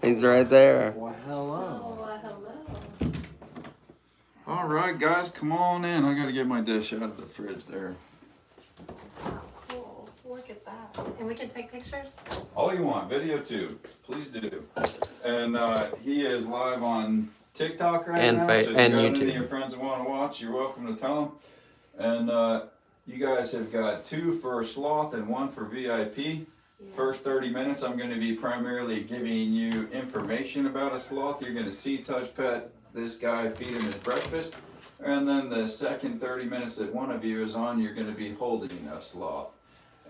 He's right there. Well, hello. Oh, hello. All right, guys, come on in. I got to get my dish out of the fridge there. Wow, cool. Look at that. And we can take pictures? All you want, video too. Please do. And he is live on TikTok right And now. and So if you got any of YouTube. your friends that want to watch, you're welcome to tell them. And you guys have got 2 for Sloth and 1 for VIP. Yeah. First 30 minutes, I'm going to be primarily giving you information about a sloth. You're going to see, touch, pet this guy, feed him his breakfast. And then the second 30 minutes that one of you is on, you're going to be holding a sloth.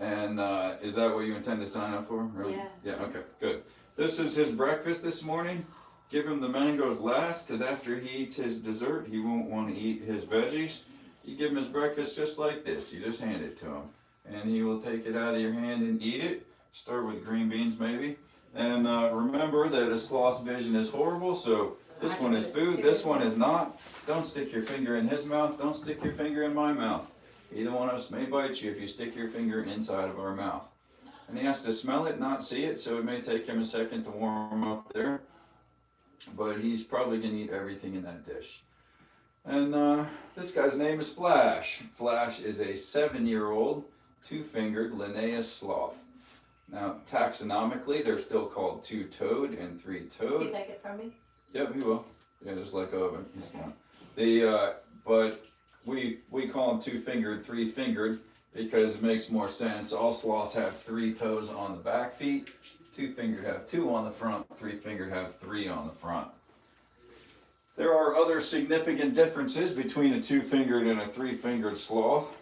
And is that what you intend to sign up for? Really? Yeah. Yeah, okay, good. This is his breakfast this morning. Give him the mangoes last, because after he eats his dessert, he won't want to eat his veggies. You give him his breakfast just like this. You just hand it to him. And he will take it out of your hand and eat it. Start with green beans maybe. And remember that a sloth's vision is horrible, so this one is food, this one is not. Don't stick your finger in his mouth, don't stick your finger in my mouth. Either one of us may bite you if you stick your finger inside of our mouth. And he has to smell it, not see it, so it may take him a second to warm up there. But he's probably going to eat everything in that dish. And this guy's name is Flash. Flash is a 7-year-old, 2-fingered Linnaeus sloth. Now, taxonomically, they're still called 2-toed and 3-toed. Does he take it from me? Yep, he will. Yeah, just like Owen. He's gone. But we call him 2-fingered, 3-fingered because it makes more sense. All sloths have 3 toes on the back feet. 2-fingered have 2 on the front. 3-fingered have 3 on the front. There are other significant differences between a 2-fingered and a 3-fingered sloth.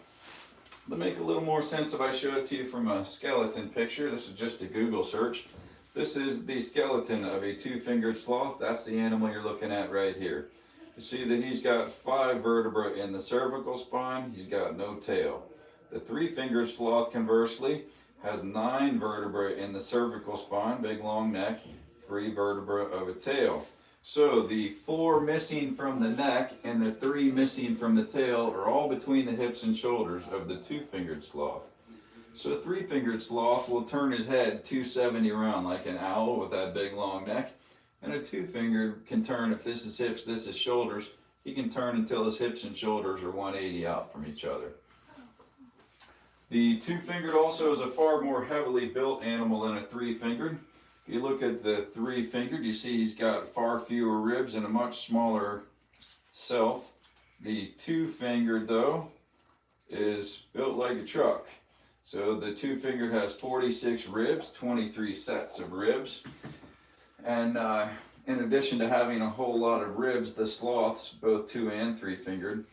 To make a little more sense if I show it to you from a skeleton picture, this is just a Google search. This is the skeleton of a 2-fingered sloth. That's the animal you're looking at right here. You see that he's got 5 vertebrae in the cervical spine. He's got no tail. The 3-fingered sloth, conversely, has 9 vertebrae in the cervical spine, big long neck, 3 vertebrae of a tail. So the 4 missing from the neck and the 3 missing from the tail are all between the hips and shoulders of the 2-fingered sloth. So a 3-fingered sloth will turn his head 270 around like an owl with that big long neck. And a 2-fingered can turn, if this is hips, this is shoulders, he can turn until his hips and shoulders are 180 out from each other. The 2-fingered also is a far more heavily built animal than a 3-fingered. If you look at the 3-fingered, you see he's got far fewer ribs and a much smaller self. The 2-fingered, though, is built like a truck. So the 2-fingered has 46 ribs, 23 sets of ribs. And in addition to having a whole lot of ribs, the sloths, both 2 and 3-fingered,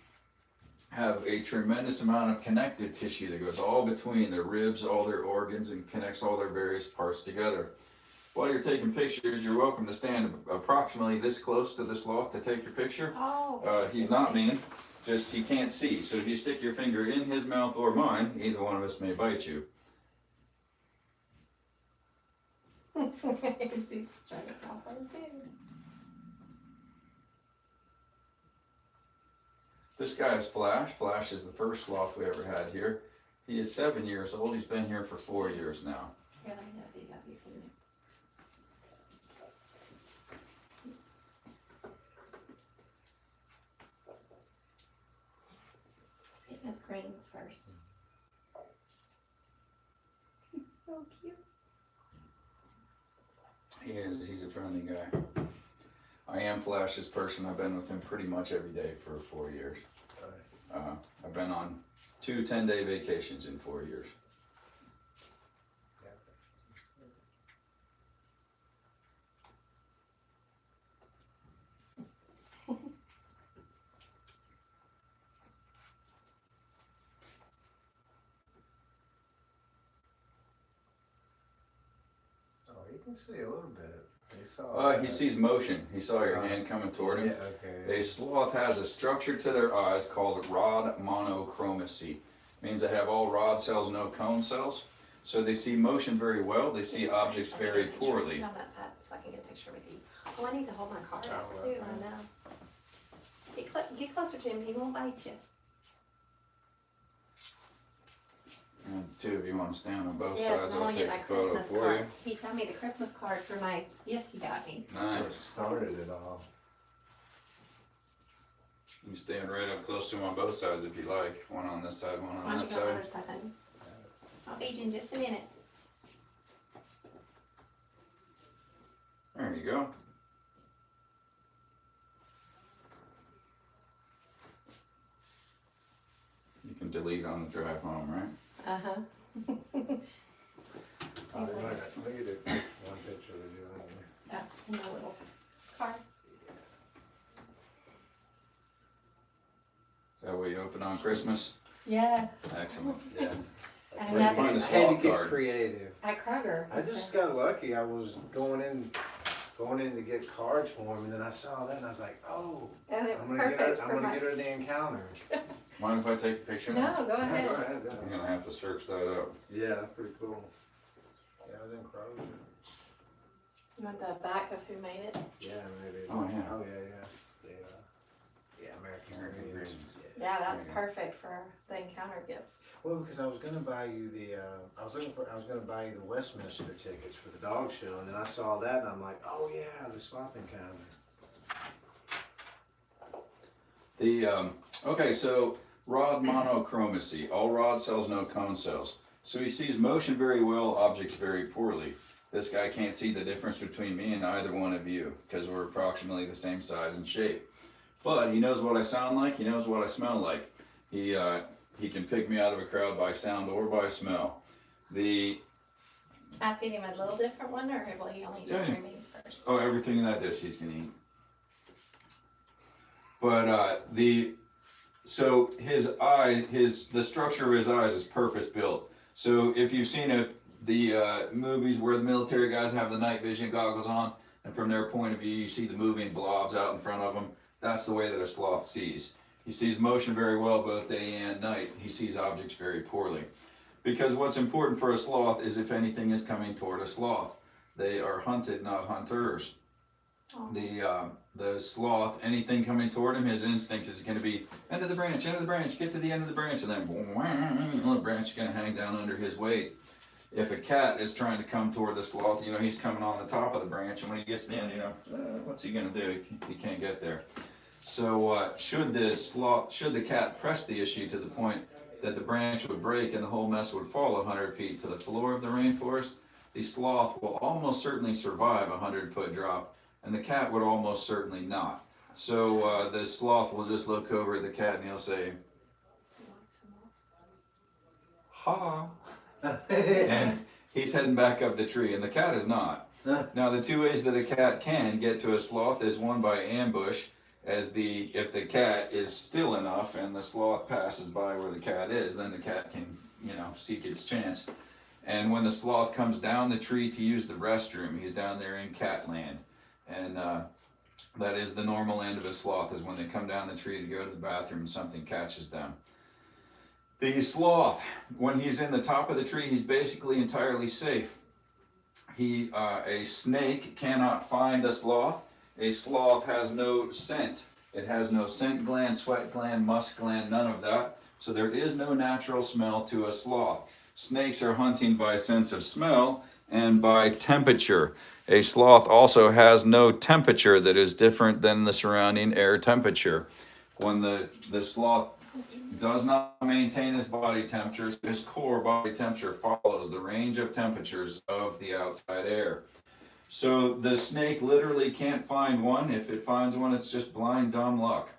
have a tremendous amount of connective tissue that goes all between their ribs, all their organs, and connects all their various parts together. While you're taking pictures, you're welcome to stand approximately this close to the sloth to take your picture. Oh. He's not mean, just he can't see. So if you stick your finger in his mouth or mine, either one of us may bite you. He's trying to stop on his food. This guy is Flash. Flash is the first sloth we ever had here. He is 7 years old. He's been here for 4 years now. Here, let me know if you got your food. Get those grains first. He's so cute. He's a friendly guy. I am Flash's person. I've been with him pretty much every day for 4 years. I've been on 2 10-day vacations in 4 years. You can see a little bit. He sees motion. He saw your hand coming toward him. Yeah, okay. A sloth has a structure to their eyes called rod monochromacy. Means they have all rod cells, no cone cells. So they see motion very well. They see objects very poorly. No, that's that, so I can get a picture with you. Oh, I need to hold my card out too. I know. Get closer to him. He won't bite you. And the two of you want to stand on both Yes, sides. I I'll want to take get my a photo Christmas for card. you. He found me the Christmas card for my gift he got me. That's what Nice. started it all. You can stand right up close to them on both sides if you like. One on this side, one Why on don't that you go on the side. other side, honey? I'll feed you in just a minute. There you go. You can delete on the drive home, right? Uh-huh. I He's like like- it. Look at it. One picture of you on there. Yeah, in my little car. Is that what you open on Christmas? Yeah. Excellent. Yeah. And Where'd you nothing find the at Had to Sloth get card? creative. Kroger. I just got lucky. I was going in to get cards for him, and then I saw that, and I was like, oh, And it was I'm gonna perfect I'm for gonna my... get her the encounter. Mind if I take a picture? No, go Yeah, ahead. go ahead. I'm gonna have to search that up. Yeah, that's pretty cool. Yeah, I was in Kroger. You want the back of who made it? Yeah, maybe. Oh, yeah. Oh, yeah. Yeah, American American Greens. Greens. Yeah, that's There you go. perfect for the encounter gifts. Well, because I was gonna buy you I was gonna buy you the Westminster tickets for the dog show, and then I saw that, and I'm like, oh yeah, the Sloth encounter. Okay, so rod monochromacy. All rod cells, no cone cells. So he sees motion very well, objects very poorly. This guy can't see the difference between me and either one of you because we're approximately the same size and shape. But he knows what I sound like. He knows what I smell like. He can pick me out of a crowd by sound or by smell. Can I feed him a little different one, or will he only eat Yeah. three meats first? Oh, everything in that dish he's gonna eat. But so his eye, the structure of his eyes is purpose built. So if you've seen the movies where the military guys have the night vision goggles on, and from their point of view you see the moving blobs out in front of them, that's the way that a sloth sees. He sees motion very well both day and night. He sees objects very poorly. Because what's important for a sloth is if anything is coming toward a sloth. They are hunted, not hunters. Oh. The sloth, anything coming toward him, his instinct is going to be end of the branch, get to the end of the branch, and then the branch is going to hang down under his weight. If a cat is trying to come toward the sloth, he's coming on the top of the branch, and when he gets to the end, what's he going to do? He can't get there. So should the cat press the issue to the point that the branch would break and the whole mess would fall 100 feet to the floor of the rainforest, the sloth will almost certainly survive a 100-foot drop, and the cat would almost certainly not. So the sloth will just look over at the cat and he'll say, ha, and he's heading back up the tree, and the cat is not. Now the two ways that a cat can get to a sloth is one by ambush, if the cat is still enough and the sloth passes by where the cat is, then the cat can, seek its chance. And when the sloth comes down the tree to use the restroom, he's down there in cat land. And that is the normal end of a sloth, is when they come down the tree to go to the bathroom and something catches them. The sloth, when he's in the top of the tree, he's basically entirely safe. A snake cannot find a sloth. A sloth has no scent. It has no scent gland, sweat gland, musk gland, none of that. So there is no natural smell to a sloth. Snakes are hunting by sense of smell and by temperature. A sloth also has no temperature that is different than the surrounding air temperature. When the sloth does not maintain his body temperature, his core body temperature follows the range of temperatures of the outside air. So the snake literally can't find one. If it finds one, it's just blind dumb luck.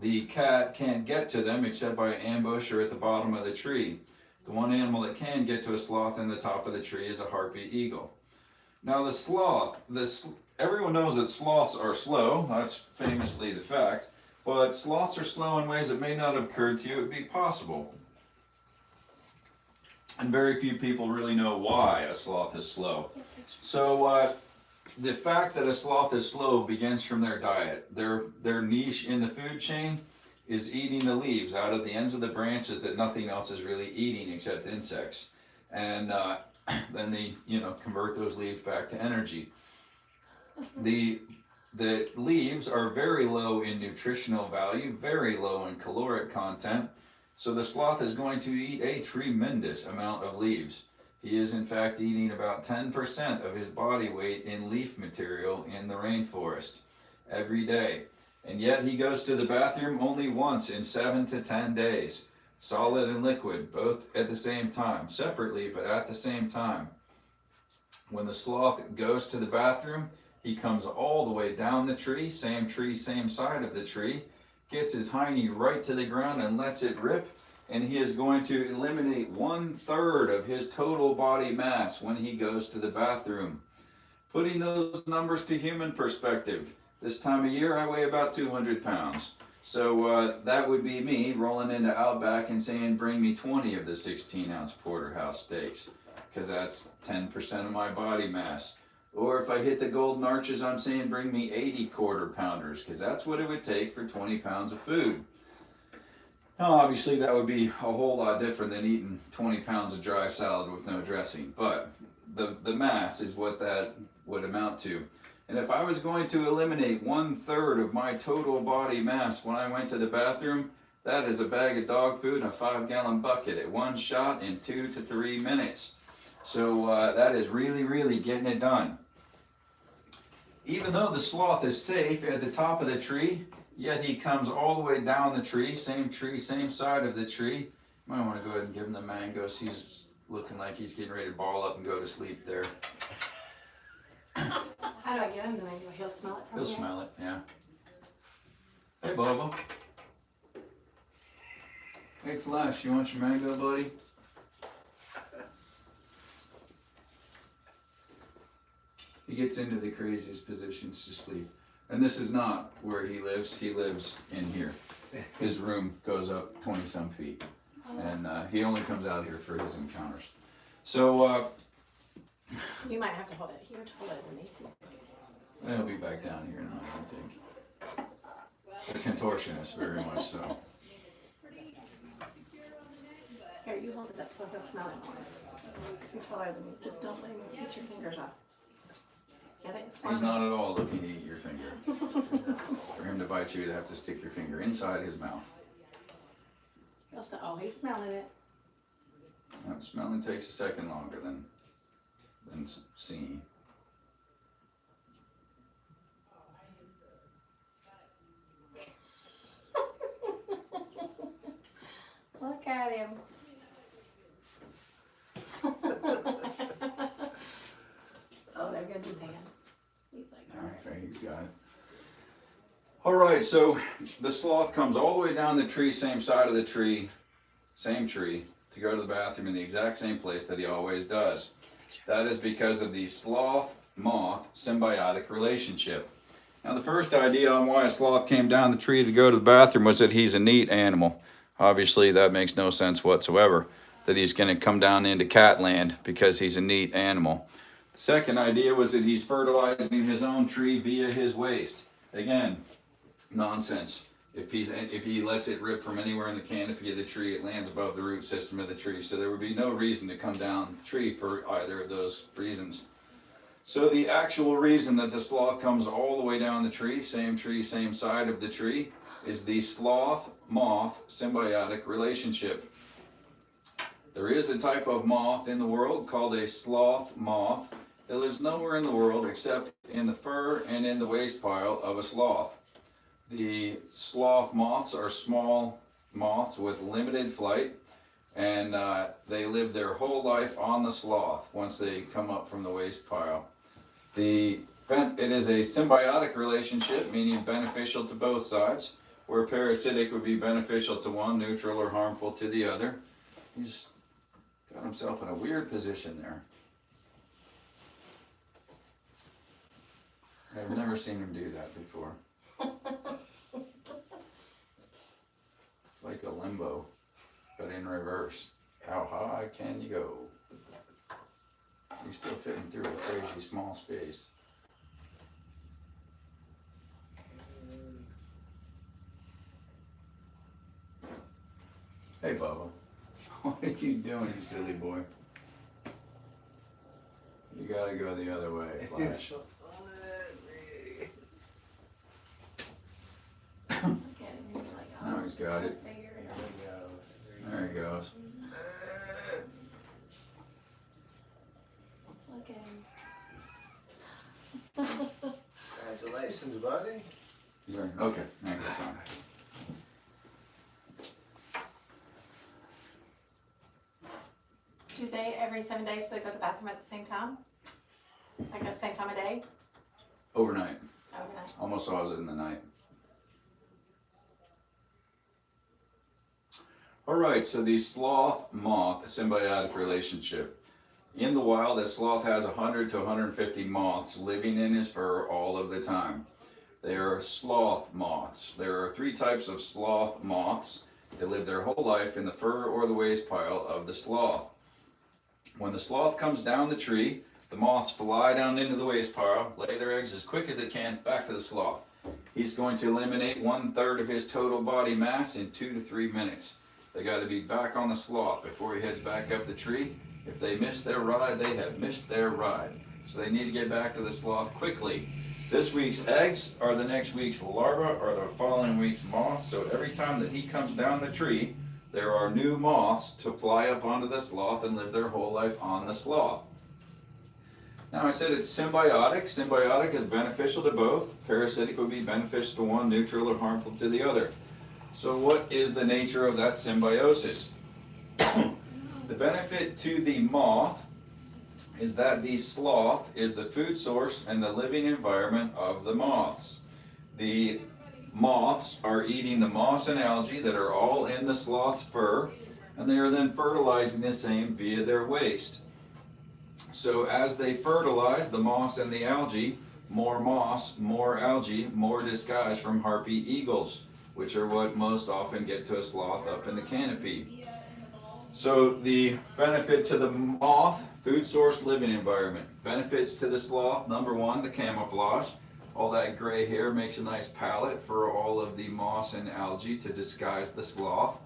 The cat can't get to them except by ambush or at the bottom of the tree. The one animal that can get to a sloth in the top of the tree is a harpy eagle. Now the sloth, everyone knows that sloths are slow. That's famously the fact. But sloths are slow in ways that may not have occurred to you. It would be possible. And very few people really know why a sloth is slow. So the fact that a sloth is slow begins from their diet. Their niche in the food chain is eating the leaves out of the ends of the branches that nothing else is really eating except insects. And then they convert those leaves back to energy. The leaves are very low in nutritional value, very low in caloric content. So the sloth is going to eat a tremendous amount of leaves. He is in fact eating about 10% of his body weight in leaf material in the rainforest every day. And yet he goes to the bathroom only once in 7 to 10 days. Solid and liquid, both at the same time. Separately, but at the same time. When the sloth goes to the bathroom, he comes all the way down the tree, same side of the tree, gets his hiney right to the ground and lets it rip. And he is going to eliminate 1/3 of his total body mass when he goes to the bathroom. Putting those numbers to human perspective, this time of year I weigh about 200 pounds. So that would be me rolling into Outback and saying, bring me 20 of the 16-ounce porterhouse steaks, because that's 10% of my body mass. Or if I hit the Golden Arches, I'm saying bring me 80 quarter pounders, because that's what it would take for 20 pounds of food. Now, obviously, that would be a whole lot different than eating 20 pounds of dry salad with no dressing, but the mass is what that would amount to. And if I was going to eliminate 1/3 of my total body mass when I went to the bathroom, that is a bag of dog food and a 5-gallon bucket at one shot in 2 to 3 minutes. So that is really, really getting it done. Even though the sloth is safe at the top of the tree, yet he comes all the way down the tree, same side of the tree. Might want to go ahead and give him the mangoes. He's looking like he's getting ready to ball up and go to sleep there. How do I get him the mango? He'll smell it from He'll here? smell it, yeah. Hey, Bubba. Hey, Flash, you want your mango, buddy? He gets into the craziest positions to sleep. And this is not where he lives. He lives in here. His room goes up 20-some feet. And he only comes out here for his encounters. So, You might have to hold it here to hold it underneath you. he'll be back down here now, I think. A contortionist, very much so. Here, you hold it up so he'll smell it more. You follow them. Just don't let him get your fingers off. Get it? He's not at all looking to eat your finger. For him to bite you, you'd have to stick your finger inside his mouth. He'll say, oh, he's smelling it. Now, smelling takes a second longer than seeing. Look at him. Oh, there goes his hand. He's like, All right, he's got it. All right, so the sloth comes all the way down the tree, same side of the tree, same tree, to go to the bathroom in the exact same place that he always does. That is because of the sloth-moth symbiotic relationship. Now, the first idea on why a sloth came down the tree to go to the bathroom was that he's a neat animal. Obviously, that makes no sense whatsoever, that he's going to come down into cat land because he's a neat animal. The second idea was that he's fertilizing his own tree via his waste. Again, nonsense. If he lets it rip from anywhere in the canopy of the tree, it lands above the root system of the tree. So there would be no reason to come down the tree for either of those reasons. So the actual reason that the sloth comes all the way down the tree, same side of the tree, is the sloth-moth symbiotic relationship. There is a type of moth in the world called a sloth moth that lives nowhere in the world except in the fur and in the waste pile of a sloth. The sloth moths are small moths with limited flight, and they live their whole life on the sloth once they come up from the waste pile. It is a symbiotic relationship, meaning beneficial to both sides, where parasitic would be beneficial to one, neutral or harmful to the other. He's got himself in a weird position there. I've never seen him do that before. It's like a limbo, but in reverse. How high can you go? He's still fitting through a crazy small space. Hey, Bubba. What are you doing, you silly boy? You gotta go the other way, Flash. look at him. He's like, oh, Now he's got it. figure it There out. we go. There he goes. Look at him. Congratulations, buddy. He's like, okay, hang on. Do they every 7 days so they go to the bathroom at the same time? Like the same time of day? Overnight. Overnight. Almost always in the night. All right, so the sloth-moth symbiotic relationship. In the wild, a sloth has 100 to 150 moths living in his fur all of the time. They are sloth moths. There are 3 types of sloth moths. They live their whole life in the fur or the waste pile of the sloth. When the sloth comes down the tree, the moths fly down into the waste pile, lay their eggs as quick as they can back to the sloth. He's going to eliminate 1/3 of his total body mass in 2 to 3 minutes. They got to be back on the sloth before he heads back up the tree. If they miss their ride, they have missed their ride. So they need to get back to the sloth quickly. This week's eggs are the next week's larvae or the following week's moths. So every time that he comes down the tree, there are new moths to fly up onto the sloth and live their whole life on the sloth. Now I said it's symbiotic. Symbiotic is beneficial to both. Parasitic would be beneficial to one, neutral or harmful to the other. So what is the nature of that symbiosis? The benefit to the moth is that the sloth is the food source and the living environment of the moths. The moths are eating the moss and algae that are all in the sloth's fur, and they are then fertilizing the same via their waste. So as they fertilize the moss and the algae, more moss, more algae, more disguise from harpy eagles, which are what most often get to a sloth up in the canopy. So the benefit to the moth, food source, living environment. Benefits to the sloth, number 1, the camouflage. All that gray hair makes a nice palette for all of the moss and algae to disguise the sloth.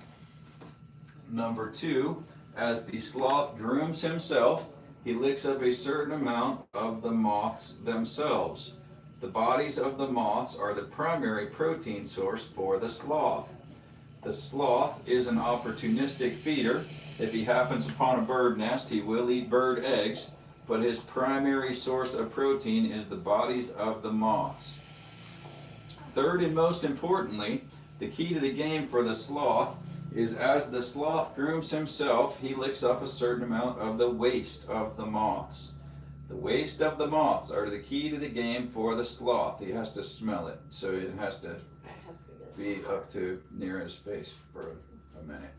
Number 2, as the sloth grooms himself, he licks up a certain amount of the moths themselves. The bodies of the moths are the primary protein source for the sloth. The sloth is an opportunistic feeder. If he happens upon a bird nest, he will eat bird eggs, but his primary source of protein is the bodies of the moths. Third and most importantly, the key to the game for the sloth is as the sloth grooms himself, he licks up a certain amount of the waste of the moths. The waste of the moths are the key to the game for the sloth. He has to smell it, so it has to be up to near his face for a minute.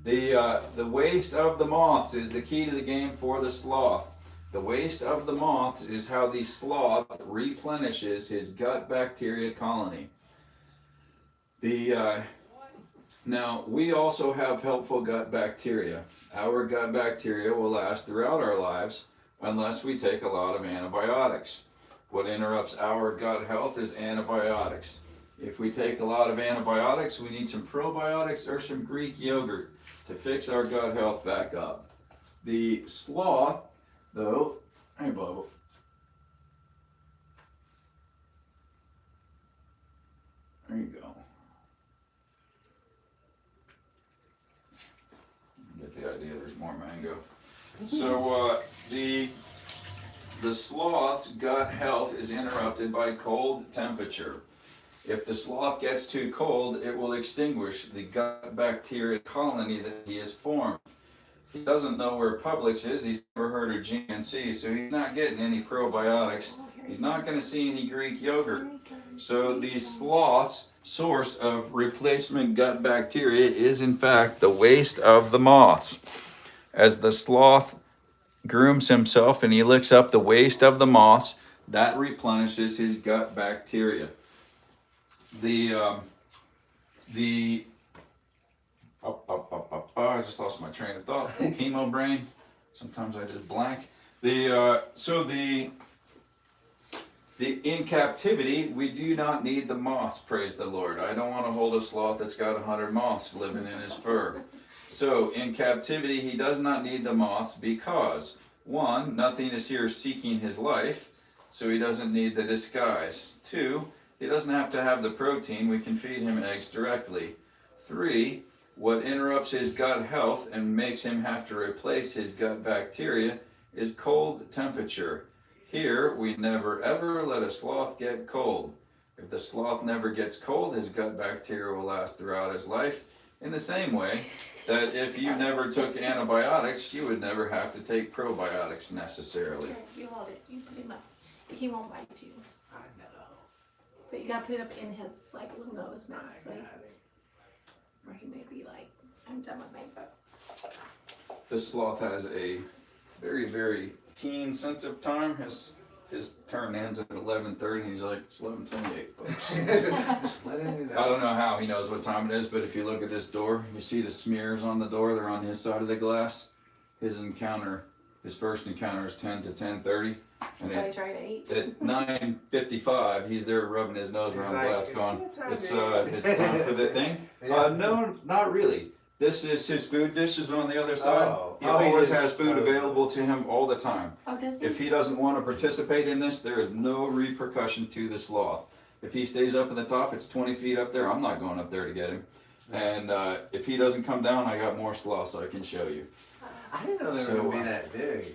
The waste of the moths is the key to the game for the sloth. The waste of the moths is how the sloth replenishes his gut bacteria colony. Now, we also have helpful gut bacteria. Our gut bacteria will last throughout our lives unless we take a lot of antibiotics. What interrupts our gut health is antibiotics. If we take a lot of antibiotics, we need some probiotics or some Greek yogurt to fix our gut health back up. The sloth, though, hey Bubba. There you go. Get the idea, there's more mango. So the sloth's gut health is interrupted by cold temperature. If the sloth gets too cold, it will extinguish the gut bacteria colony that he has formed. He doesn't know where Publix is, he's never heard of GNC, so he's not getting any probiotics. He's not going to see any Greek yogurt. So the sloth's source of replacement gut bacteria is in fact the waste of the moths. As the sloth grooms himself and he licks up the waste of the moths, that replenishes his gut bacteria. I just lost my train of thought. Chemo brain. Sometimes I just blank. In captivity, we do not need the moths, praise the Lord. I don't want to hold a sloth that's got 100 moths living in his fur. So in captivity, he does not need the moths because, 1, nothing is here seeking his life, so he doesn't need the disguise. 2, he doesn't have to have the protein. We can feed him eggs directly. 3, What interrupts his gut health and makes him have to replace his gut bacteria is cold temperature. Here, we never ever let a sloth get cold. If the sloth never gets cold, his gut bacteria will last throughout his life. In the same way that if you never took antibiotics, you would never have to take probiotics necessarily. Here, you hold it. You put him up. He won't bite you. I know. But you gotta put it up in his like little nose mouth, I so got he, it. or he may be like, I'm done with makeup. This sloth has a very, very keen sense of time. His turn ends at 11:30 and he's like, it's 11:28, folks. Just letting you know. I don't know how he knows what time it is, but if you look at this door, you see the smears on the door. They're on his side of the glass. His first encounter is 10 to 10:30. And So he's right at 8. at 9:55, he's there rubbing his nose He's around the like, glass "Is going, it time it's to eat?" it's time for the thing. Yeah. No, not really. This is his food dishes on the other side. Oh. He Oh, he always just- has food available to him all the time. Oh, does he? If he doesn't want to participate in this, there is no repercussion to the sloth. If he stays up in the top, it's 20 feet up there. I'm not going up there to get him. And if he doesn't come down, I got more sloths I can show you. I didn't know they were So, going to be that big.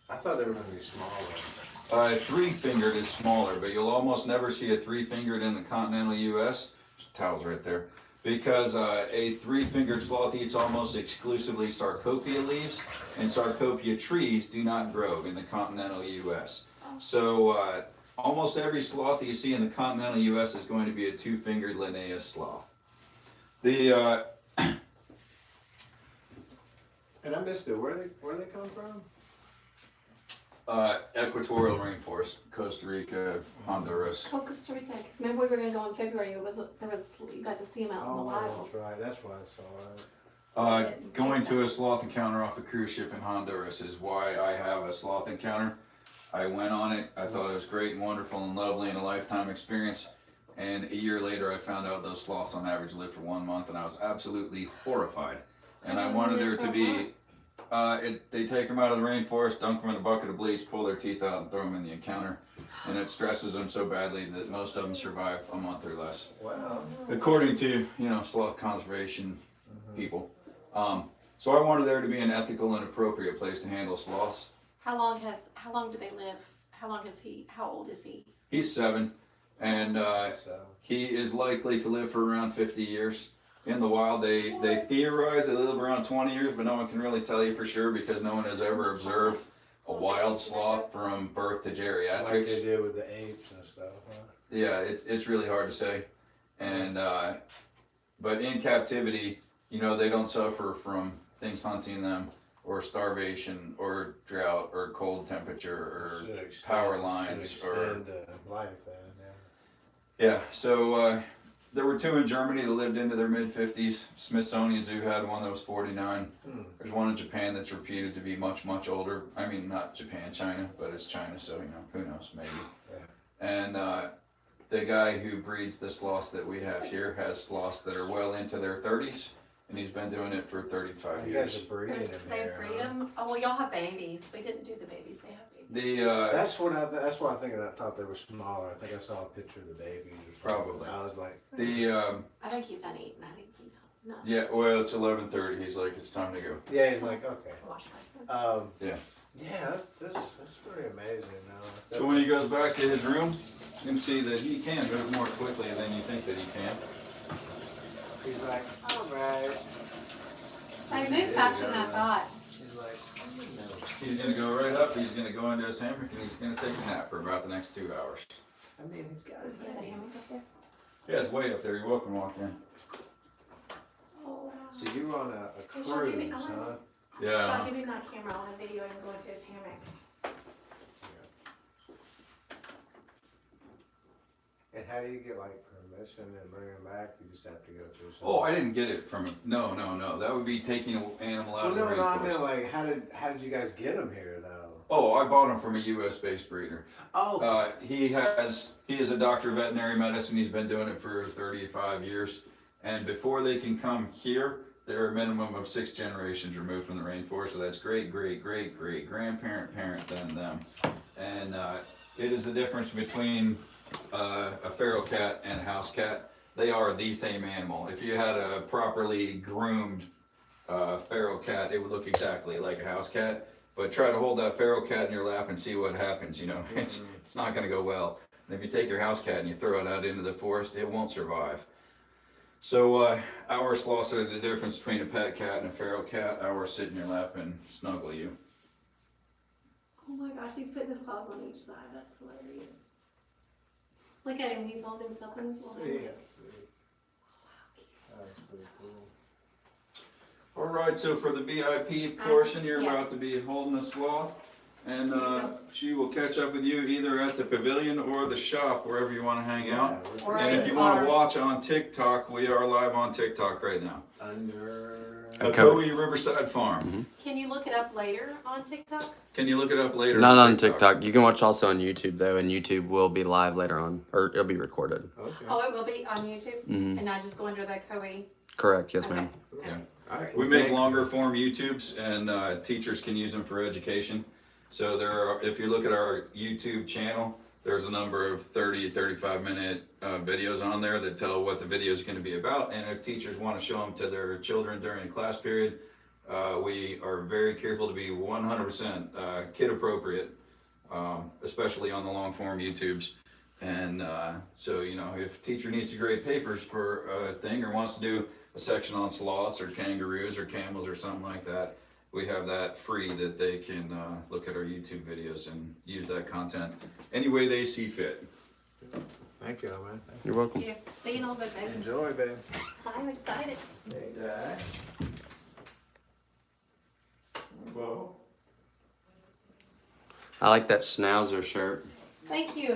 I thought they were going to be smaller. Three-fingered is smaller, but you'll almost never see a three-fingered in the continental U.S. There's towels right there. Because a three-fingered sloth eats almost exclusively Sarcopia leaves, and Sarcopia trees do not grow in the continental U.S. So almost every sloth that you see in the continental U.S. is going to be a two-fingered Linnaeus sloth. The And I missed it. Where they come from? equatorial rainforest, Costa Rica, Honduras. Oh, Costa Rica. Because remember we were gonna go in February. You got to see him out in the wild. That's right. That's why I saw it. Going to a sloth encounter off a cruise ship in Honduras is why I have a sloth encounter. I went on it. I thought it was great and wonderful and lovely and a lifetime experience. And a year later, I found out those sloths on average live for 1 month, and I was absolutely horrified. And I wanted there to be. They take them out of the rainforest, dunk them in a bucket of bleach, pull their teeth out, and throw them in the encounter. And it stresses them so badly that most of them survive a month or less, Wow. according to sloth conservation people. So I wanted there to be an ethical and appropriate place to handle sloths. How long do they live? How old is he? He's 7, and So he is likely to live for around 50 years. In the wild, they theorize they live around 20 years, but no one can really tell you for sure because no one has ever observed a wild sloth from birth to like they geriatrics. did with the apes and stuff. Huh? Yeah, it's really hard to say. And but in captivity, they don't suffer from things hunting them or starvation or drought or cold temperature or Should extend- power lines should or extend, life then. yeah. So there were 2 in Germany that lived into their mid-50s. Smithsonian Zoo had one that was 49. There's one in Japan that's reputed to be much, much older. I mean, not Japan, China, but it's China, so who knows, maybe. Yeah. And the guy who breeds the sloths that we have here has sloths that are well into their 30s, and he's been doing it for 35 You guys years. are breeding them They here. breed huh? them. Oh well, y'all have babies. We didn't do the babies. They have babies. That's why I think I thought they were smaller. I think I saw a picture of the babies. Or something. Probably. I was like, I think he's done eating. I think he's no. Yeah, well, it's 11:30. He's like, it's time to go. yeah, he's like, okay. Wash my Yeah, that's pretty amazing. Now. So when he goes back to his room, you can see that he can move more quickly than you think that he can. He's like, all right. They move faster than I thought. He's like, He's gonna go right up, he's gonna go into his hammock, and he's gonna take a nap for about the next 2 hours. I mean, he's got He has a it. hammock up there. Yeah, it's way up there, you're welcome to walk in. Oh wow. So you were on a Hey, Sean, give me- cruise, I wanna huh? Yeah. Sean, give me my camera. I want to video him going to his hammock. And how do you get like permission and bring him back? You just have to go through some. Oh, I didn't get it from him. No. That would be taking an animal out Well, of the no, I mean rainforest. like, how did you guys get him here though? Oh, I bought him from a U.S. based breeder. Oh, He is a doctor of veterinary medicine. He's been doing it for 35 years. And before they can come here, they're a minimum of 6 generations removed from the rainforest. So that's great grandparent, parent, then them. And it is the difference between a feral cat and a house cat. they are the same animal. If you had a properly groomed feral cat, it would look exactly like a house cat. But try to hold that feral cat in your lap and see what happens. You know, it's not going to go well. And if you take your house cat and you throw it out into the forest, it won't survive. So our sloths are the difference between a pet cat and a feral cat. Ours sit in your lap and snuggle you. Oh my gosh, he's putting his claws on each side. That's hilarious. Look at him, he's holding something. See. That's pretty cool. All right, so for the VIP portion, you're yeah. about to be holding a sloth, and she will catch up with you either at the pavilion or the shop, wherever you want to hang out. Or And if you want to watch on TikTok, we are live on TikTok right now. Under Ocoee Riverside Farm. Mm-hmm. Can you look it up later on TikTok? Can you look it up later? Not on TikTok. You can watch also on YouTube though, and YouTube will be live later on, or it'll be recorded. Okay. Oh, it will be on YouTube? Mhm. And I just go under the Ocoee? Correct. Yes, Okay. ma'am. Yeah. All right. We make longer form YouTubes, and teachers can use them for education. So there are, if you look at our YouTube channel, there's a number of 30, 35-minute videos on there that tell what the video is going to be about. And if teachers want to show them to their children during a class period, we are very careful to be 100% kid appropriate, especially on the long form YouTubes. And so, you know, if a teacher needs to grade papers for a thing or wants to do a section on sloths or kangaroos or camels or something like that, we have that free that they can look at our YouTube videos and use that content any way they see fit. Thank you, man. You're welcome. Yeah, see you in a little bit, baby. Enjoy, babe. I'm excited. Hey, Dad. Whoa. I like that schnauzer shirt. Thank you.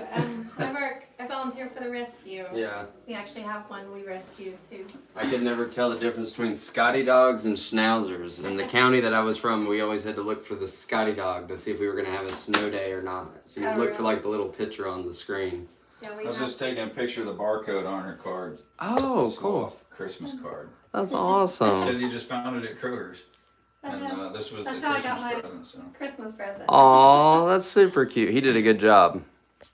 I volunteer for the rescue. Yeah. We actually have one we rescued too. I could never tell the difference between Scotty dogs and schnauzers. In the county that I was from, we always had to look for the Scotty dog to see if we were going to have a snow day or not. So you Oh, look for really? like the little picture on the screen. Yeah, I we was have. just taking a picture of the barcode on her card. Oh, The cool. Sloth Christmas card. That's You awesome. said you just found it at Kroger's. And this was the That's how I got Christmas my present. So. Christmas present. Aw, that's super cute. He did a good job.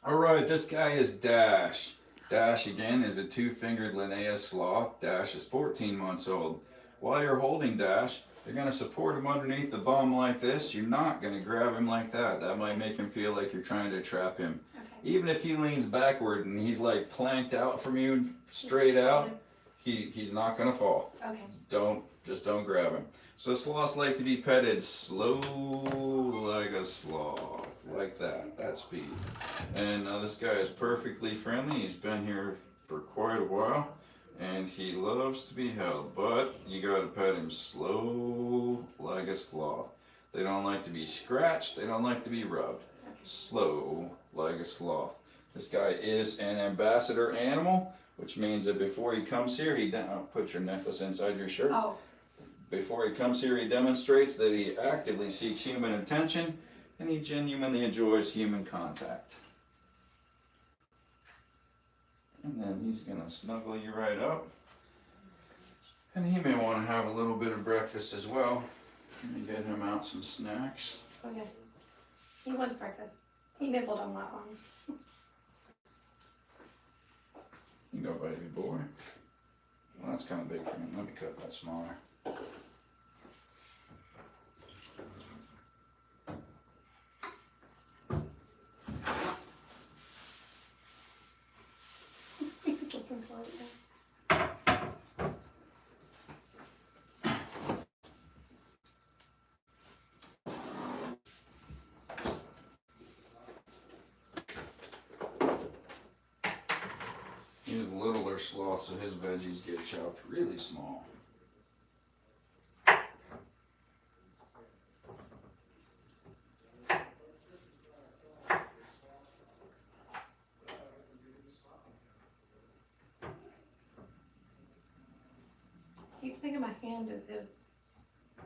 All right, this guy is Dash. Dash, again, is a two-fingered Linnaeus sloth. Dash is 14 months old. While you're holding Dash, you're going to support him underneath the bum like this. You're not going to grab him like that. That might make him feel like you're trying to trap him. Okay. Even if he leans backward and he's like planked out from you, straight out, he's not going to fall. Okay. Just don't grab him. So sloths like to be petted slow like a sloth, like that speed. And this guy is perfectly friendly. He's been here for quite a while, and he loves to be held. But you gotta pet him slow like a sloth. They don't like to be scratched. They don't like to be rubbed. Slow like a sloth. This guy is an ambassador animal, which means that before he comes here, put your necklace inside your shirt. Oh. Before he comes here, he demonstrates that he actively seeks human attention and he genuinely enjoys human contact. And then he's going to snuggle you right up. And he may want to have a little bit of breakfast as well. Let me get him out some snacks. Okay. He wants breakfast. He nibbled on that one. You go, baby boy. Well, that's kind of big for him. Let me cut that smaller. He's looking for it now. He's a littler sloth, so his veggies get chopped really small. Keeps thinking my hand is his.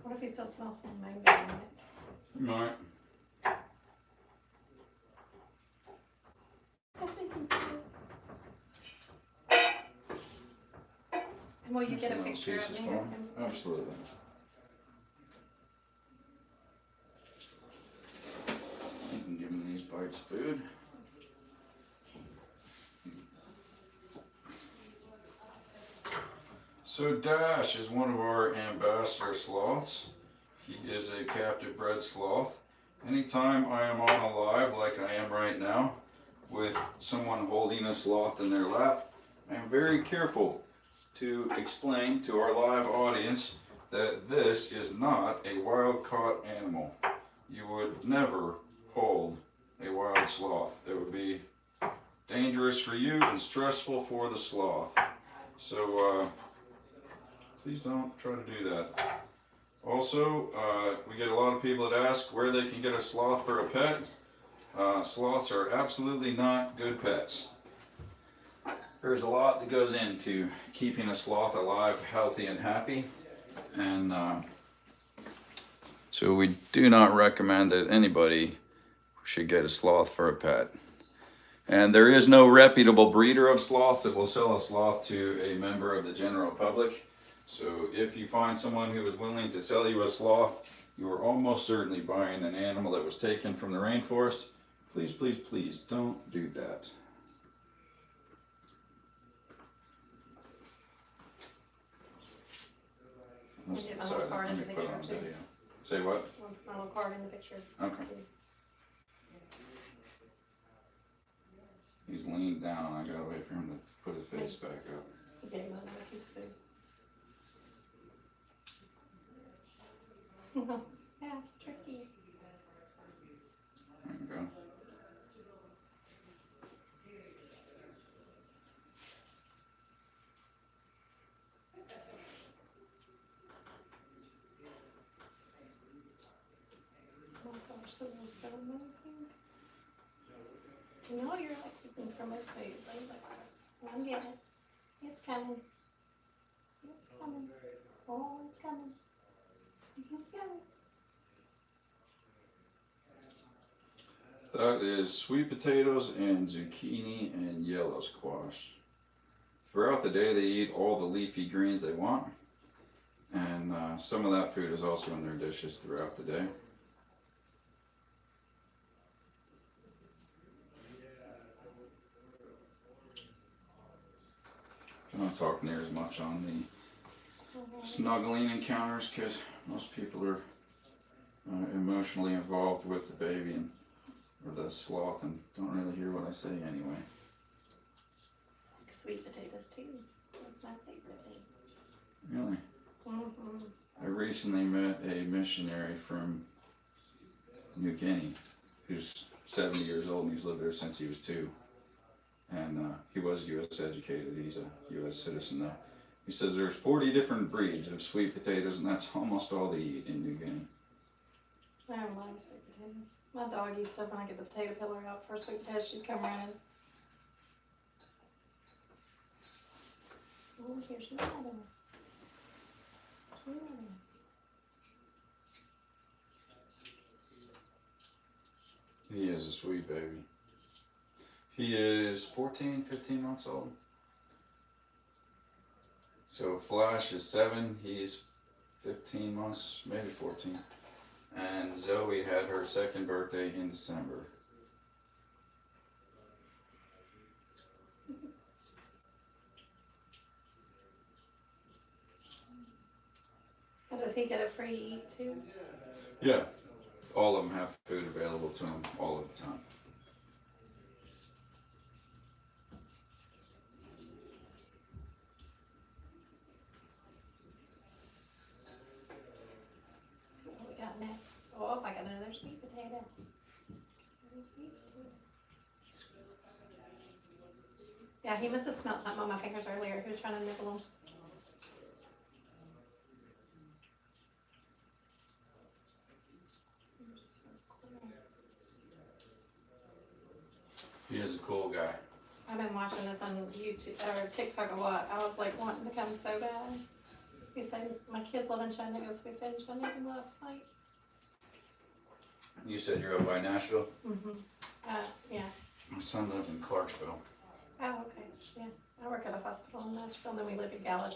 What if he still smells some mango in it? Right. I think he does. And will you get a Some little picture of pieces me? for him. Absolutely. You can give him these bites of food. So Dash is one of our ambassador sloths. He is a captive bred sloth. Anytime I am on a live like I am right now with someone holding a sloth in their lap, I am very careful to explain to our live audience that this is not a wild caught animal. You would never hold a wild sloth. It would be dangerous for you and stressful for the sloth. So please don't try to do that. Also, we get a lot of people that ask where they can get a sloth for a pet. Sloths are absolutely not good pets. There's a lot that goes into keeping a sloth alive, healthy, and happy. And so we do not recommend that anybody should get a sloth for a pet. And there is no reputable breeder of sloths that will sell a sloth to a member of the general public. So if you find someone who is willing to sell you a sloth, you are almost certainly buying an animal that was taken from the rainforest. Please, please, please don't do that. Is it my little card in the Let me put it on picture, too? video. Say what? My little card in the picture. Okay. He's leaned down. I gotta wait for him to put his face back up. You gave him another piece of food. Yeah, tricky. There you go. Oh my gosh, this is so amazing. You know you're like keeping from his food, but he's like, I'm getting it. It's coming. It's coming. Oh, it's coming. It's coming. That is sweet potatoes and zucchini and yellow squash. Throughout the day, they eat all the leafy greens they want, and some of that food is also in their dishes throughout the day. I'm not talking near as much on the snuggling encounters because most people are emotionally involved with the baby and or the sloth and don't really hear what I say anyway. Sweet potatoes too. That's my favorite thing. Really? Mm-hmm. I recently met a missionary from New Guinea who's 70 years old and he's lived there since he was 2. And he was U.S. educated. He's a U.S. citizen now. He says there's 40 different breeds of sweet potatoes and that's almost all they eat in New Guinea. I don't like sweet potatoes. My dog used to, when I get the potato peeler out for sweet potatoes, she'd come running. Oh, here's another one. He is a sweet baby. He is 14, 15 months old. So Flash is 7, he's 15 months, maybe 14. And Zoe had her 2nd birthday in December. And does he get a free eat too? Yeah, all of them have food available to him all of the time. What we got next? Oh, I got another sweet potato. Another sweet potato. Yeah, he must have smelled something on my fingers earlier. He was trying to nibble them. He is a cool guy. I've been watching this on YouTube or TikTok a lot. I was like wanting to come so bad. He said my kids live in Chattanooga, so we stayed in Chattanooga last night. You said you're up by Nashville? Mm-hmm. Yeah. My son lives in Clarksville. Oh, okay. Yeah. I work at a hospital in Nashville, and then we live in Gallup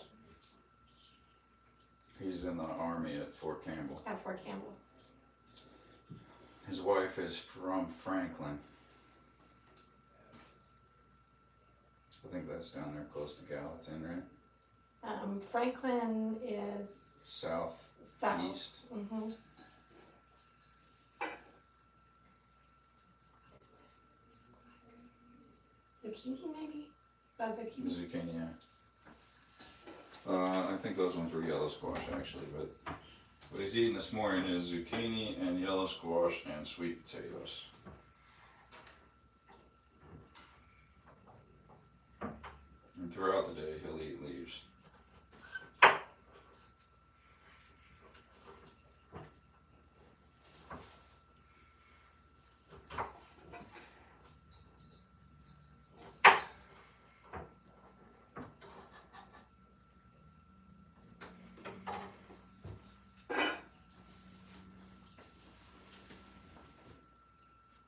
He's in the Army at Fort Campbell. at Fort Campbell. His wife is from Franklin. I think that's down there close to Gallatin, right? Franklin is South, south. east. Mm-hmm. Zucchini, maybe? Is that zucchini? Zucchini, yeah. I think those ones were yellow squash actually, but what he's eating this morning is zucchini and yellow squash and sweet potatoes. And throughout the day, he'll eat leaves.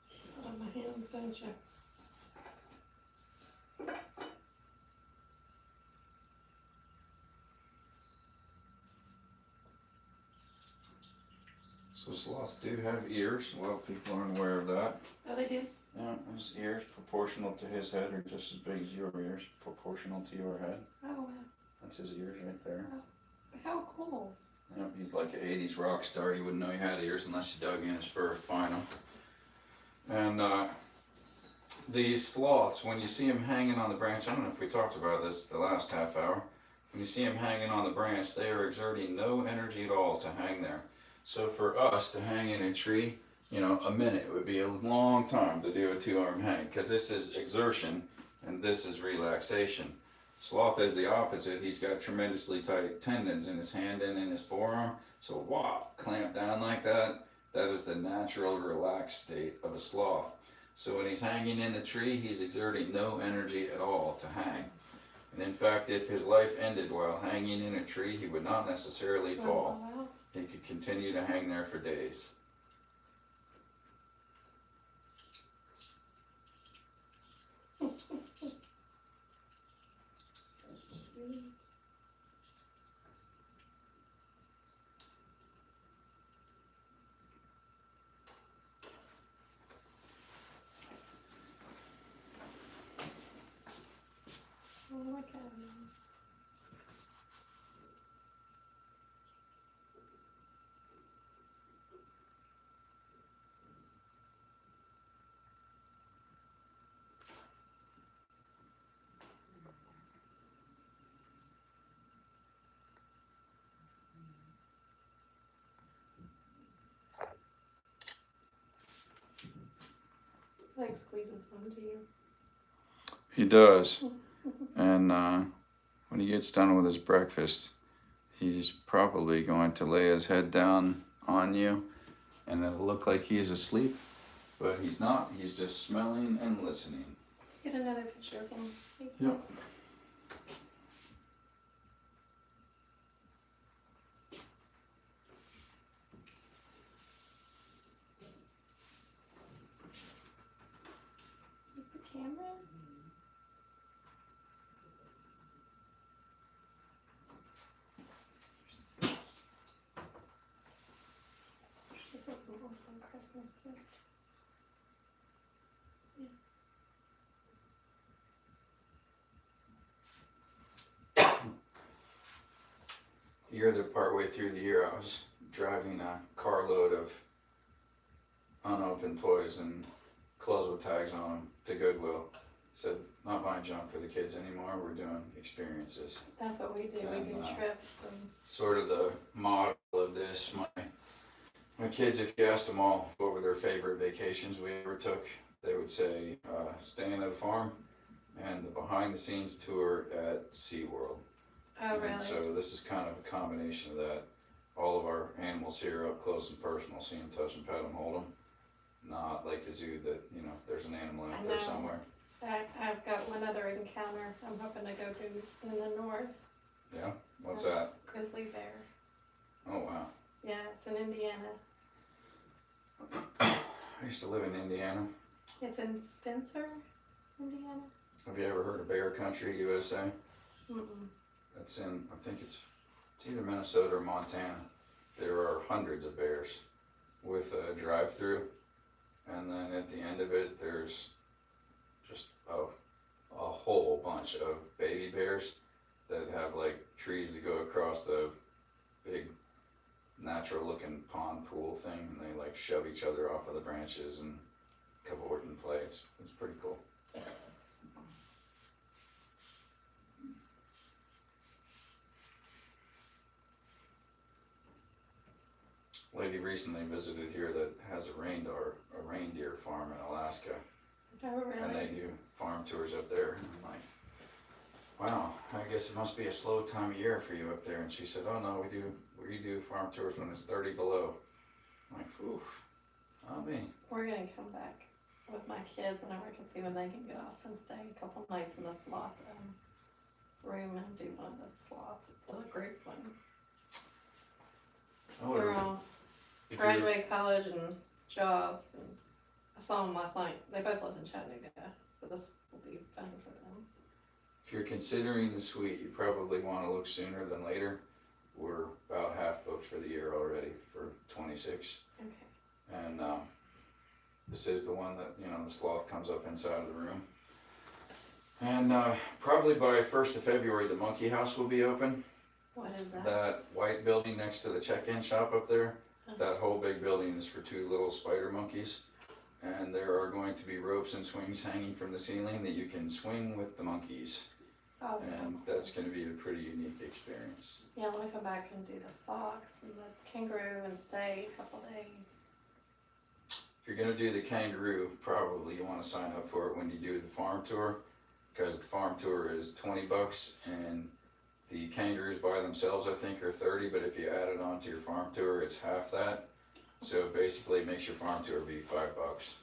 Spit on my hands, don't you? So sloths do have ears. A lot of people aren't aware of that. Oh, they do? Yeah, his ears proportional to his head are just as big as your ears, proportional to your head. Oh, wow. That's his ears right there. How cool. Yep, he's like an 80s rock star. You wouldn't know he had ears unless you dug in his fur to find them. And the sloths, when you see them hanging on the branch, I don't know if we talked about this the last half hour. When you see them hanging on the branch, they are exerting no energy at all to hang there. So for us to hang in a tree, you know, a minute would be a long time to do a 2-arm hang, because this is exertion and this is relaxation. Sloth is the opposite. He's got tremendously tight tendons in his hand and in his forearm. So wow, clamp down like that. That is the natural relaxed state of a sloth. So when he's hanging in the tree, he's exerting no energy at all to hang. And in fact, if his life ended while hanging in a tree, he would not necessarily fall. He could continue to hang there for days. So cute. Oh, look at him. Like squeezes onto you. He does. And when he gets done with his breakfast, he's probably going to lay his head down on you, and it'll look like he's asleep, but he's not. He's just smelling and listening. Get another picture of him. Yep. Keep the camera. This is an awesome Christmas gift. The other partway through the year, I was driving a carload of unopened toys and clothes with tags on them to Goodwill. Said, not buying junk for the kids anymore, we're doing experiences. That's what we do. We do And, trips and Sort of the model of this, my kids, if you asked them all what were their favorite vacations we ever took, they would say staying at a farm and the behind the scenes tour at SeaWorld. oh And really? so this is kind of a combination of that. All of our animals here up close and personal, see them, touch them, pet them, hold them. Not like a zoo that, you know, there's an animal out I there know. somewhere. I've got one other encounter I'm hoping to go to in the north. Yeah? What's that? Grizzly bear. Oh wow. Yeah, it's in Indiana. I used to live in Indiana. It's in Spencer, Indiana. Have you ever heard of Bear Country, USA? Mm-mm. It's in, I think it's either Minnesota or Montana. There are hundreds of bears with a drive-through, and then at the end of it, there's just a whole bunch of baby bears that have like trees that go across the big natural looking pond pool thing, and they like shove each other off of the branches and cavort and play. It's pretty cool. Lady recently visited here that has a reindeer farm in Alaska, Oh, really? and they do farm tours up there. And I'm like, wow, I guess it must be a slow time of year for you up there. And she said, oh no, we do farm tours when it's 30 below. I'm like, whew, not me. We're gonna come back with my kids whenever I can see when they can get off and stay a couple nights in the Sloth room and do one of the Sloth, the group one. Oh, They're all if you're- graduated college and jobs, and I saw them last night. They both live in Chattanooga, so this will be fun for them. If you're considering the suite, you probably want to look sooner than later. We're about half booked for the year already for 26. Okay. And this is the one that, you know, the sloth comes up inside of the room. And probably by 1st of February, the monkey house will be open. What is that? That white building next to the check-in shop up there, that whole big building is for 2 little spider monkeys. And there are going to be ropes and swings hanging from the ceiling that you can swing with the monkeys. Oh, And that's going to be a pretty unique experience. yeah, I want to come back and do the fox and the kangaroo and stay a couple days. If you're going to do the kangaroo, probably you want to sign up for it when you do the farm tour, because the farm tour is $20 and the kangaroos by themselves I think are 30, but if you add it on to your farm tour, it's half that. So basically it makes your farm tour be $5.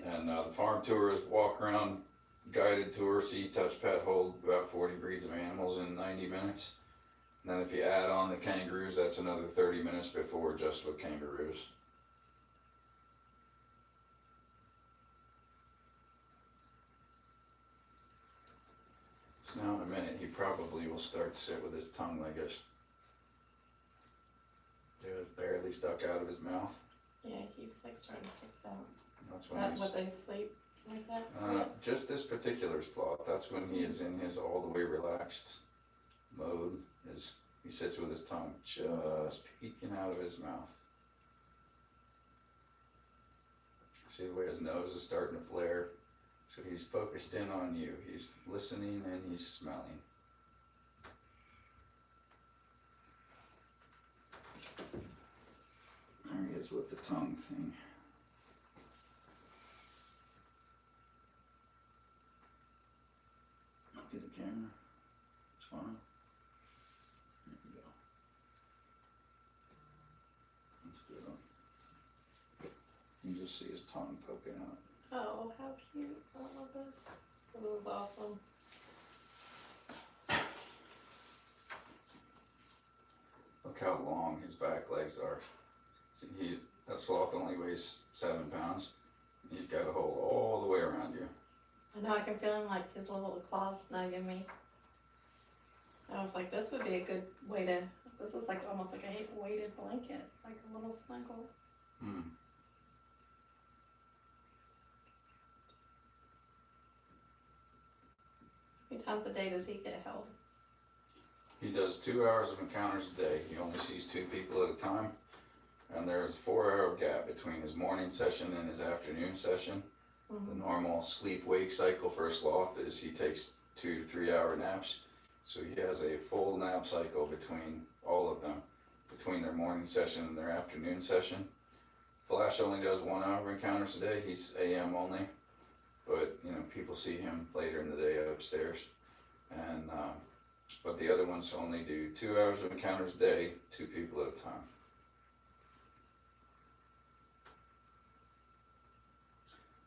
And the farm tour is walk around, guided tour, see, touch, pet, hold about 40 breeds of animals in 90 minutes. And then if you add on the kangaroos, that's another 30 minutes before just with kangaroos. So now in a minute, he probably will start to sit with his tongue like this. It was barely stuck out of his mouth. Yeah, he keeps like starting to stick it out. That's when That he's, what they sleep like that? just this particular sloth, that's when he is in his all the way relaxed mode. He sits with his tongue just peeking out of his mouth. See the way his nose is starting to flare? So he's focused in on you. He's listening and he's smelling. There he is with the tongue thing. Look at the camera. Smile. There we go. That's a good one. You can just see his tongue poking out. Oh, how cute. I love this. It was awesome. Look how long his back legs are. See, that sloth only weighs 7 pounds. He's got a hole all the way around you. I know, I can feel him like his little claws snugging me. I was like, this would be a good way to, this is like almost like a weighted blanket, like a little snuggle. Hmm. How many times a day does he get held? He does 2 hours of encounters a day. He only sees 2 people at a time. And there's a 4-hour gap between his morning session and his afternoon session. Mm-hmm. The normal sleep-wake cycle for a sloth is he takes 2 to 3 hour naps. So he has a full nap cycle between all of them, between their morning session and their afternoon session. Flash only does 1 hour of encounters a day. He's AM only. But, you know, people see him later in the day upstairs. And, but the other ones only do 2 hours of encounters a day, 2 people at a time.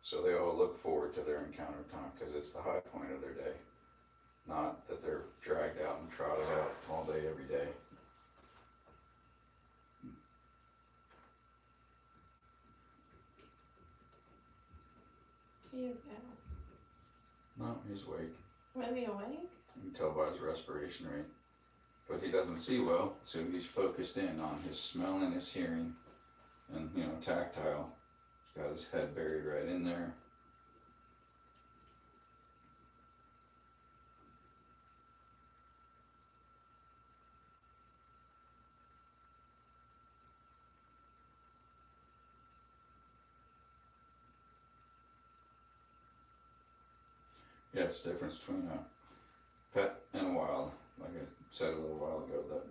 So they all look forward to their encounter time because it's the high point of their day. Not that they're dragged out and trotted out all day, every day. He is now. No, he's awake. Maybe awake? You can tell by his respiration rate. But he doesn't see well, so he's focused in on his smell and his hearing and, you know, tactile. He's got his head buried right in there. Yeah, it's the difference between a pet and a wild. Like I said a little while ago, that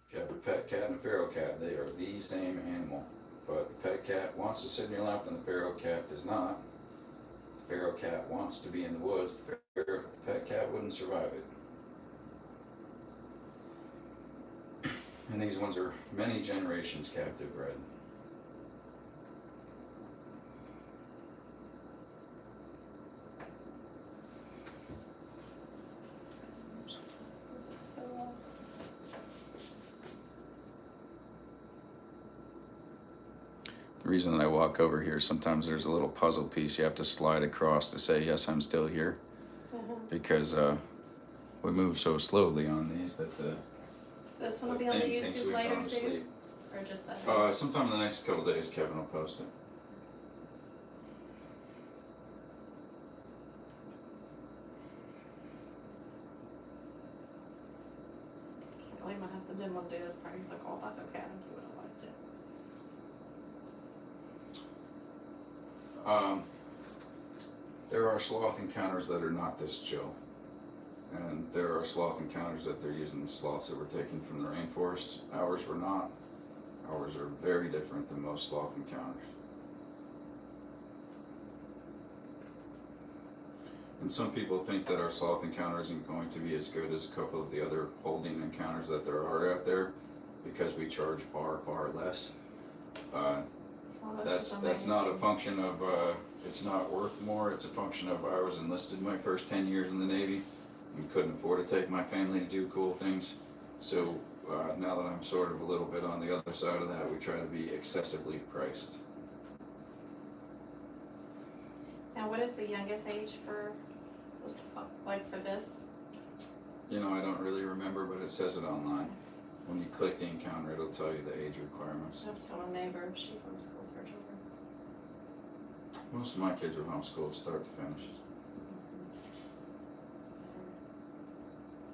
if you have a pet cat and a feral cat, they are the same animal. But the pet cat wants to sit in your lap and the feral cat does not. The feral cat wants to be in the woods. The pet cat wouldn't survive it. And these ones are many generations captive bred. So awesome. The reason that I walk over here, sometimes there's a little puzzle piece you have to slide across to say, yes, I'm still here. Because we move so slowly on these that the So this one will be on the thing thinks YouTube we've later gone to too? sleep. Or just that? Sometime in the next couple days, Kevin will post it. I can't believe my husband didn't want to do this part. He's like, oh, that's okay. I think he would have liked it. There are sloth encounters that are not this chill. And there are sloth encounters that they're using the sloths that were taken from the rainforest. Ours were not. Ours are very different than most sloth encounters. And some people think that our sloth encounter isn't going to be as good as a couple of the other holding encounters that there are out there because we charge far, far less. That's not a function of, it's not worth more, it's a function of I was enlisted my first 10 years in the Navy and couldn't afford to take my family to do cool things. So now that I'm sort of a little bit on the other side of that, we try to be excessively priced. Now, what is the youngest age for this, like for this? You know, I don't really remember, but it says it online. When you click the encounter, it'll tell you the age requirements. I have to tell my neighbor, she homeschools her children. Most of my kids were homeschooled start to finish.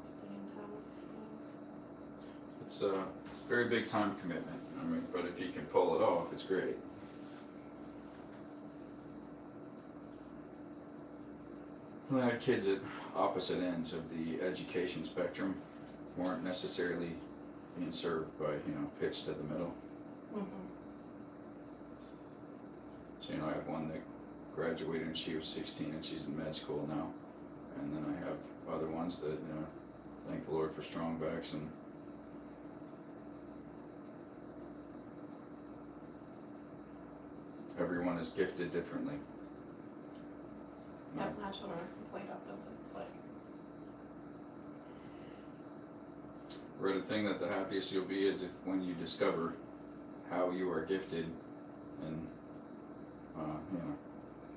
Stay in time with the schools. It's a very big time commitment. I mean, but if you can pull it off, it's great. I had kids at opposite ends of the education spectrum, weren't necessarily being served by, pitch to the middle. So, I have one that graduated when she was 16 and she's in med school now. And then I have other ones that, thank the Lord for strong backs, and everyone is gifted differently. Yep, my children are complete opposites. Like, Read a thing that the happiest you'll be is when you discover how you are gifted, and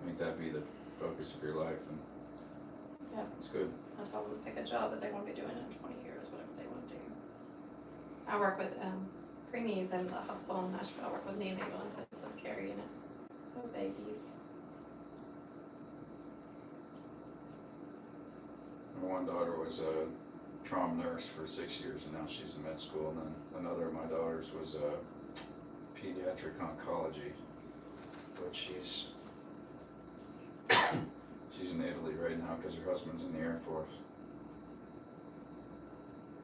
make that be the focus of your life, and yep. it's good. I told them to pick a job that they want to be doing in 20 years, whatever they want to do. I work with preemies in the hospital in Nashville. I work with neonatal intensive care unit for babies. My one daughter was a trauma nurse for 6 years, and now she's in med school. And then another of my daughters was pediatric oncology, but she's in Italy right now because her husband's in the Air Force.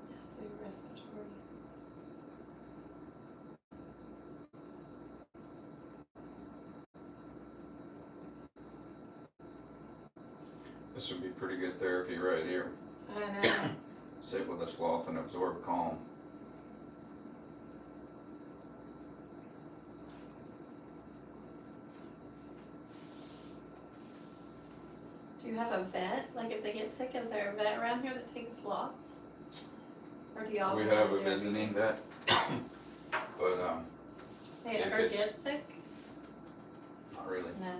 Yeah, so you're respiratory. This would be pretty good therapy right here. I know. Sit with a sloth and absorb calm. Do you have a vet? Like if they get sick, is there a vet around here that takes sloths? Or do y'all? We have a visiting vet, but They if ever it's- get sick? not really. No.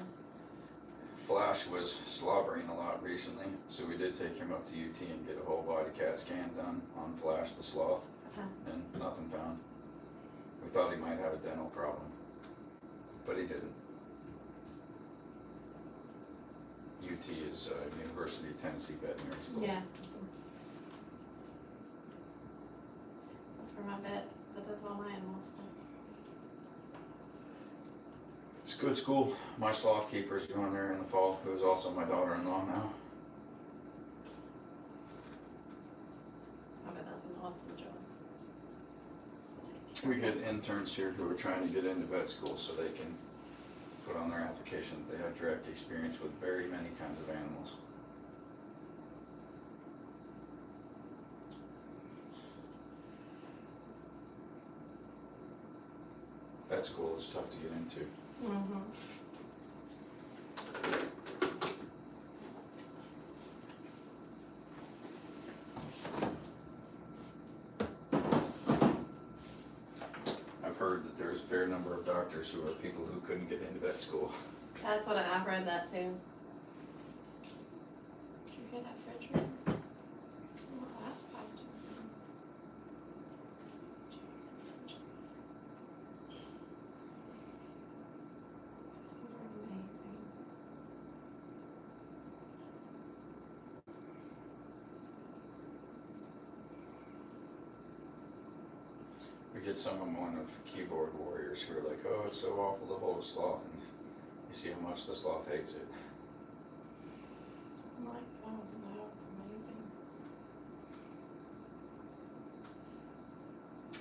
Flash was slobbering a lot recently, so we did take him up to UT and get a whole body CAT scan done on Flash the sloth, and nothing found. We thought he might have a dental problem, but he didn't. UT is University of Tennessee Veterinary School. Yeah. That's where my vet that does all my animals. It's a good school. My sloth keeper's going there in the fall, who is also my daughter-in-law now. We get interns here who are trying to get into vet school so they can put on their application that they have direct experience with very many kinds of animals. Vet school is tough to get into. Mm-hmm. I've heard that there's a fair number of doctors who are people who couldn't get into vet school. That's what I've read that too. Did you hear that fridge ring? Oh, that's popped. These are amazing. We get some of one of keyboard warriors who are like, oh, it's so awful to hold a sloth, and you see how much the sloth hates it. I'm like, oh no, it's amazing.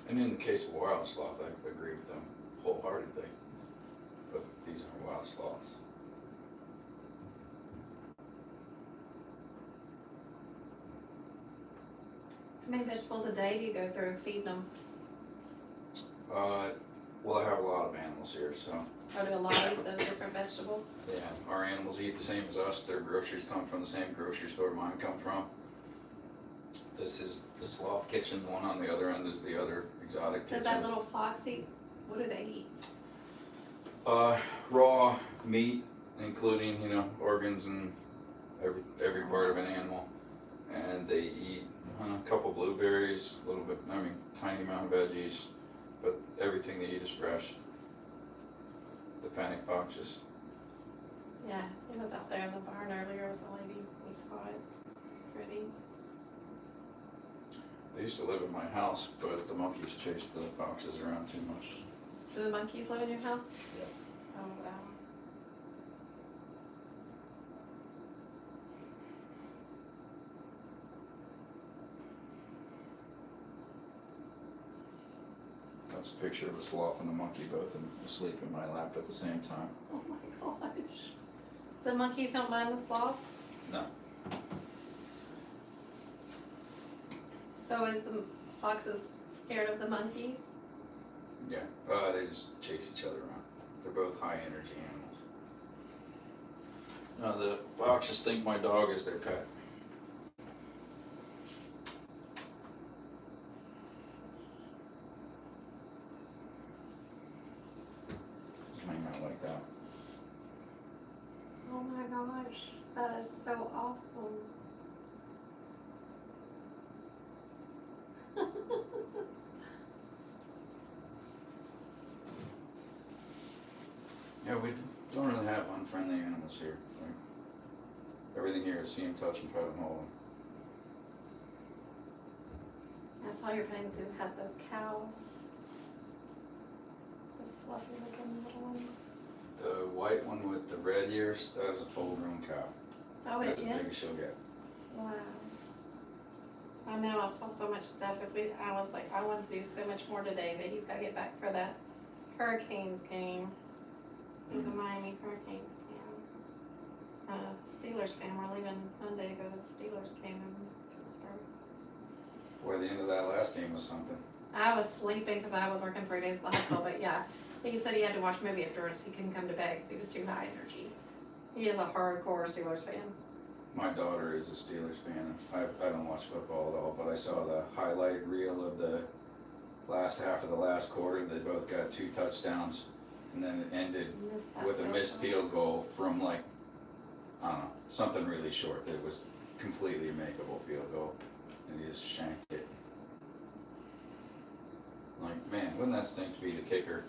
And in the case of wild sloth, I agree with them wholeheartedly. But these aren't wild sloths. How many vegetables a day do you go through feeding them? Well, I have a lot of animals here, so Or do a lot eat those different vegetables? yeah, our animals eat the same as us. Their groceries come from the same grocery store mine come from. This is the sloth kitchen. The one on the other end is the other exotic Does kitchen. that little fox eat? What do they eat? Raw meat, including, you know, organs and every part of an animal. And they eat a couple blueberries, a little bit, tiny amount of veggies, but everything they eat is fresh. The fennec foxes. Yeah, it was out there in the barn earlier with the lady. We saw it. It's pretty. They used to live in my house, but the monkeys chased the foxes around too much. Do the monkeys live in your house? Yeah. Oh, wow. That's a picture of a sloth and a monkey both asleep in my lap at the same time. Oh my gosh. The monkeys don't mind the sloths? No. So is the foxes scared of the monkeys? Yeah, they just chase each other around. They're both high energy animals. Now the foxes think my dog is their pet. Just hang out like that. Oh my gosh, that is so awesome. Yeah, we don't really have unfriendly animals here. Like, everything here is see them, touch them, pet them, hold them. I saw your petting zoo has those cows. The fluffy looking little ones. The white one with the red ears, that is a full-grown cow. Oh, That's it the is? biggest she'll get. Wow. I know, I saw so much stuff. I was like, I want to do so much more today, but he's got to get back for that Hurricanes game. He's a Miami Hurricanes fan. Steelers fan. We're leaving Monday to go to the Steelers game in Pittsburgh. Boy, the end of that last game was something. I was sleeping because I was working 3 days at the hospital, but yeah, he said he had to watch a movie afterwards. He couldn't come to bed because he was too high energy. He is a hardcore Steelers fan. My daughter is a Steelers fan. I don't watch football at all, but I saw the highlight reel of the last half of the last quarter. They both got 2 touchdowns, and then it ended Missed that with a field missed goal. field goal from like, I don't know, something really short that was completely a makeable field goal, and he just shanked it. Like, man, wouldn't that stink to be the kicker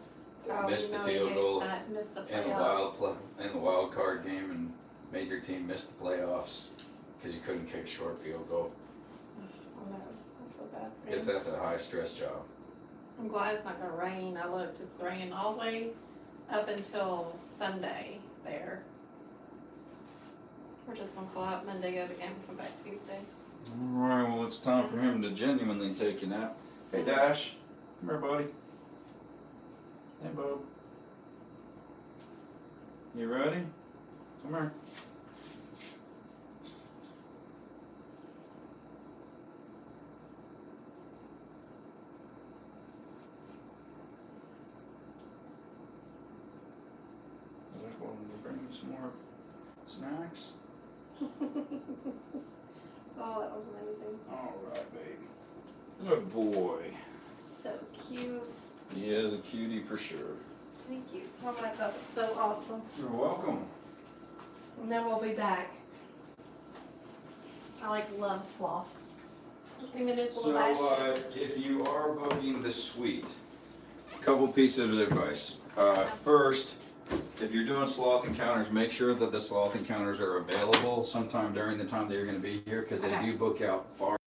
that Oh, missed you the know he field hates goal that. Missed the in the playoffs. in the wild card game and made your team miss the playoffs because you couldn't kick a short field goal? Oh no, I feel bad for I guess him. that's a high stress job. I'm glad it's not gonna rain. I looked, it's raining all the way up until Sunday there. We're just gonna fly out Monday, go to the game, and come back Tuesday. Alright, well it's time for him to genuinely take a nap. Hey Dash, come here buddy. Hey, Bob. You ready? Come here. I was going to bring you some more snacks. Oh, that was amazing. All right, baby. Good boy. So cute. He is a cutie for sure. Thank you so much. That was so awesome. You're welcome. And then we'll be back. I love sloths. Even this little So, bag. if you are booking the suite, a couple pieces of advice. First, if you're doing sloth encounters, make sure that the sloth encounters are available sometime during the time that you're going to be here, because they Okay. do book out far